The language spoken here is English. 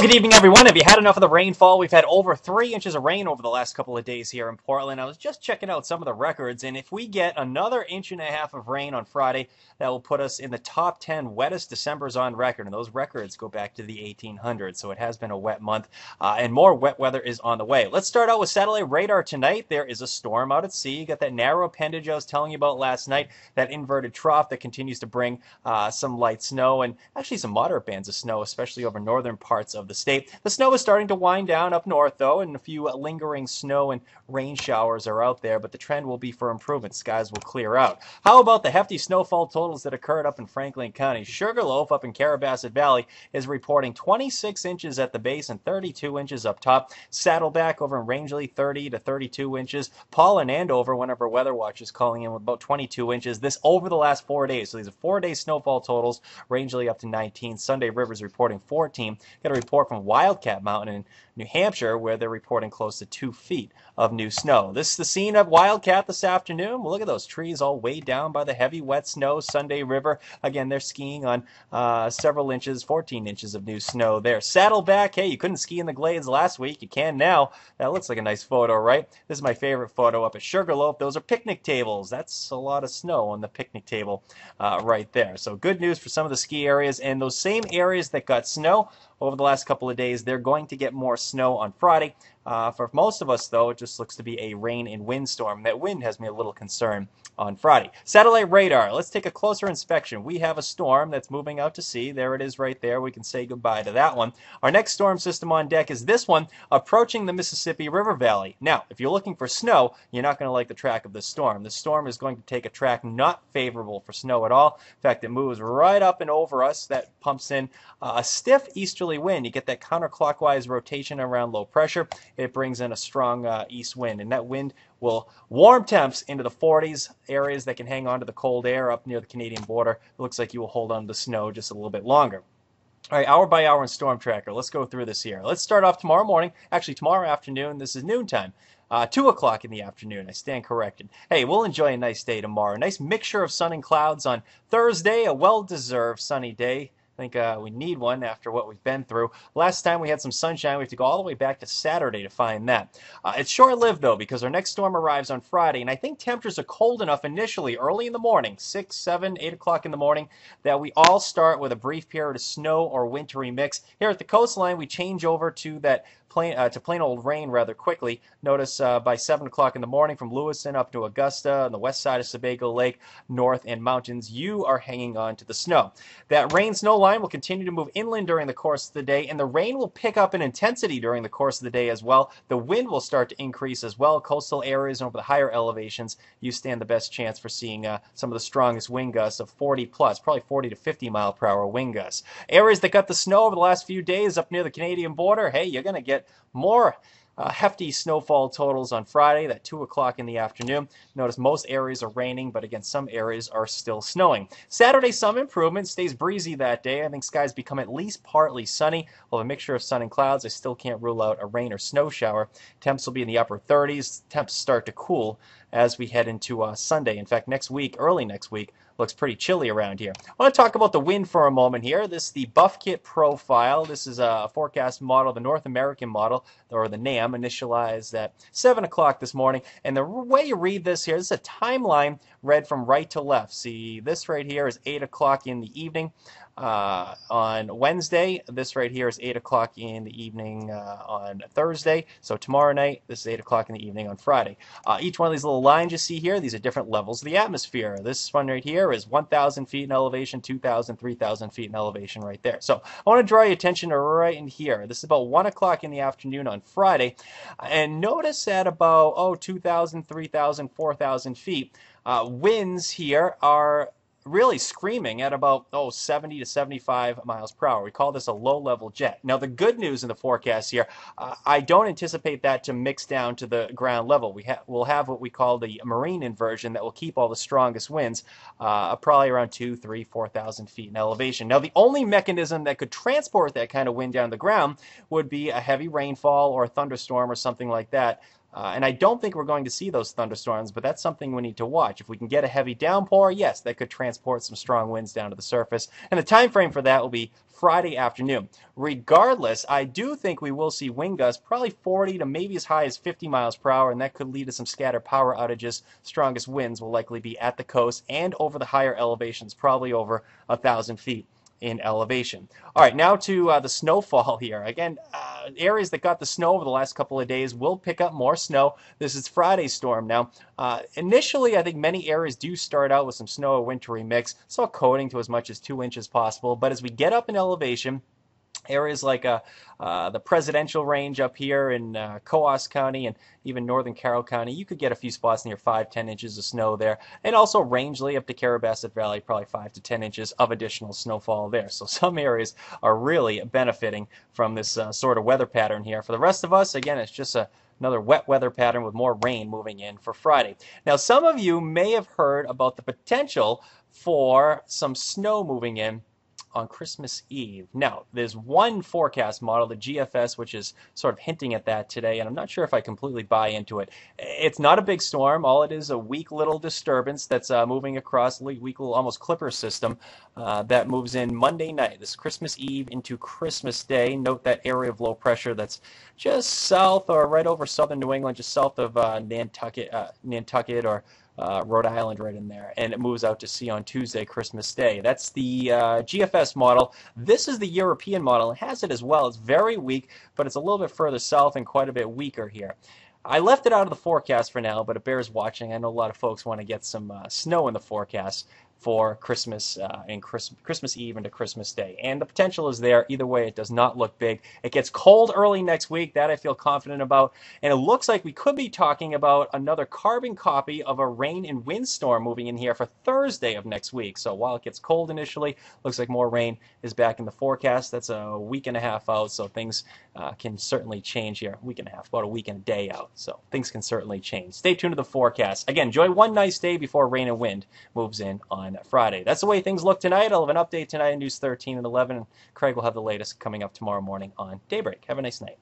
Good evening, everyone. Have you had enough of the rainfall? We've had over 3 inches of rain over the last couple of days here in Portland. I was just checking out some of the records, and if we get another inch and a half of rain on Friday, that will put us in the top 10 wettest Decembers on record, and those records go back to the 1800s, so it has been a wet month, and more wet weather is on the way. Let's start out with satellite radar tonight. There is a storm out at sea. You got that narrow appendage I was telling you about last night, that inverted trough that continues to bring some light snow and actually some moderate bands of snow, especially over northern parts of the state. The snow is starting to wind down up north, though, and a few lingering snow and rain showers are out there, but the trend will be for improvement. Skies will clear out. How about the hefty snowfall totals that occurred up in Franklin County? Sugarloaf up in Carabasset Valley is reporting 26 inches at the base and 32 inches up top. Saddleback over in Rangeley, 30 to 32 inches. Paul and Andover, one of our weather watchers, calling in with about 22 inches. This over the last 4 days. So these are 4-day snowfall totals. Rangeley up to 19. Sunday River's reporting 14. Got a report from Wildcat Mountain in New Hampshire where they're reporting close to 2 feet of new snow. This is the scene of Wildcat this afternoon. Well, look at those trees all weighed down by the heavy wet snow. Sunday River, again, they're skiing on several inches, 14 inches of new snow there. Saddleback, hey, you couldn't ski in the glades last week. You can now. That looks like a nice photo, right? This is my favorite photo up at Sugarloaf. Those are picnic tables. That's a lot of snow on the picnic table right there. So good news for some of the ski areas, and those same areas that got snow over the last couple of days, they're going to get more snow on Friday. For most of us, though, it just looks to be a rain and wind storm. That wind has me a little concerned on Friday. Satellite radar. Let's take a closer inspection. We have a storm that's moving out to sea. There it is right there. We can say goodbye to that one. Our next storm system on deck is this one, approaching the Mississippi River Valley. Now, if you're looking for snow, you're not going to like the track of this storm. The storm is going to take a track not favorable for snow at all. In fact, it moves right up and over us. That pumps in a stiff easterly wind. You get that counterclockwise rotation around low pressure. It brings in a strong east wind, and that wind will warm temps into the 40s, areas that can hang on to the cold air up near the Canadian border. It looks like you will hold on to the snow just a little bit longer. All right, hour by hour in Storm Tracker. Let's go through this here. Let's start off tomorrow morning. Actually, tomorrow afternoon. This is noontime. 2 o'clock in the afternoon. I stand corrected. Hey, we'll enjoy a nice day tomorrow. A nice mixture of sun and clouds on Thursday. A well-deserved sunny day. I think we need one after what we've been through. Last time we had some sunshine. We have to go all the way back to Saturday to find that. It's short-lived, though, because our next storm arrives on Friday, and I think temperatures are cold enough initially, early in the morning, 6, 7, 8 o'clock in the morning, that we all start with a brief period of snow or wintry mix. Here at the coastline, we change over to that plain old rain rather quickly. Notice by 7 o'clock in the morning from Lewiston up to Augusta on the west side of Sebago Lake, north and mountains, you are hanging on to the snow. That rain-snow line will continue to move inland during the course of the day, and the rain will pick up in intensity during the course of the day as well. The wind will start to increase as well. Coastal areas and over the higher elevations, you stand the best chance for seeing some of the strongest wind gusts of 40 plus, probably 40 to 50 mile per hour wind gusts. Areas that got the snow over the last few days up near the Canadian border, hey, you're going to get more hefty snowfall totals on Friday, that 2 o'clock in the afternoon. Notice most areas are raining, but again, some areas are still snowing. Saturday, some improvement. Stays breezy that day. I think skies become at least partly sunny. We'll have a mixture of sun and clouds. I still can't rule out a rain or snow shower. Temps will be in the upper 30s. Temps start to cool as we head into Sunday. In fact, next week, early next week, looks pretty chilly around here. I want to talk about the wind for a moment here. This is the Buff Kit profile. This is a forecast model, the North American model, or the NAM, initialized at 7 o'clock this morning. And the way you read this here, this is a timeline read from right to left. See, this right here is 8 o'clock in the evening on Wednesday. This right here is 8 o'clock in the evening on Thursday. So tomorrow night, this is 8 o'clock in the evening on Friday. Each one of these little lines you see here, these are different levels of the atmosphere. This one right here is 1,000 feet in elevation, 2,000, 3,000 feet in elevation right there. So I want to draw your attention to right in here. This is about 1 o'clock in the afternoon on Friday. And notice at about, 2,000, 3,000, 4,000 feet, winds here are really screaming at about 70 to 75 miles per hour. We call this a low-level jet. Now, the good news in the forecast here, I don't anticipate that to mix down to the ground level. We'll have what we call the marine inversion that will keep all the strongest winds probably around 2, 3, 4,000 feet in elevation. Now, the only mechanism that could transport that kind of wind down to the ground would be a heavy rainfall or a thunderstorm or something like that And I don't think we're going to see those thunderstorms, but that's something we need to watch. If we can get a heavy downpour, yes, that could transport some strong winds down to the surface. And the time frame for that will be Friday afternoon. Regardless, I do think we will see wind gusts, probably 40 to maybe as high as 50 miles per hour, and that could lead to some scattered power outages. Strongest winds will likely be at the coast and over the higher elevations, probably over 1,000 feet in elevation. All right, now to the snowfall here. Again, areas that got the snow over the last couple of days will pick up more snow. This is Friday's storm. Now, initially, I think many areas do start out with some snow or wintry mix, so coating to as much as 2 inches possible. But as we get up in elevation, areas like the Presidential Range up here in Coos County and even northern Carroll County, you could get a few spots near 5-10 inches of snow there. And also Rangeley up to Carrabassett Valley, probably 5 to 10 inches of additional snowfall there. So some areas are really benefiting from this sort of weather pattern here. For the rest of us, again, it's just another wet weather pattern with more rain moving in for Friday. Now, some of you may have heard about the potential for some snow moving in on Christmas Eve. Now, there's one forecast model, the GFS, which is sort of hinting at that today, and I'm not sure if I completely buy into it. It's not a big storm. All it is a weak little disturbance that's moving across, weak little almost clipper system that moves in Monday night, this Christmas Eve into Christmas Day. Note that area of low pressure that's just south or right over southern New England, just south of Nantucket or Rhode Island right in there, and it moves out to sea on Tuesday, Christmas Day. That's the GFS model. This is the European model. It has it as well. It's very weak, but it's a little bit further south and quite a bit weaker here. I left it out of the forecast for now, but it bears watching. I know a lot of folks want to get some snow in the forecast for Christmas and Christmas Eve into Christmas Day. And the potential is there. Either way, it does not look big. It gets cold early next week. That I feel confident about. And it looks like we could be talking about another carbon copy of a rain and windstorm moving in here for Thursday of next week. So while it gets cold initially, looks like more rain is back in the forecast. That's a week and a half out, so things can certainly change here. A week and a half, about a week and a day out. So things can certainly change. Stay tuned to the forecast. Again, enjoy one nice day before rain and wind moves in on Friday. That's the way things look tonight. I'll have an update tonight in News 13 and 11, and Craig will have the latest coming up tomorrow morning on Daybreak. Have a nice night.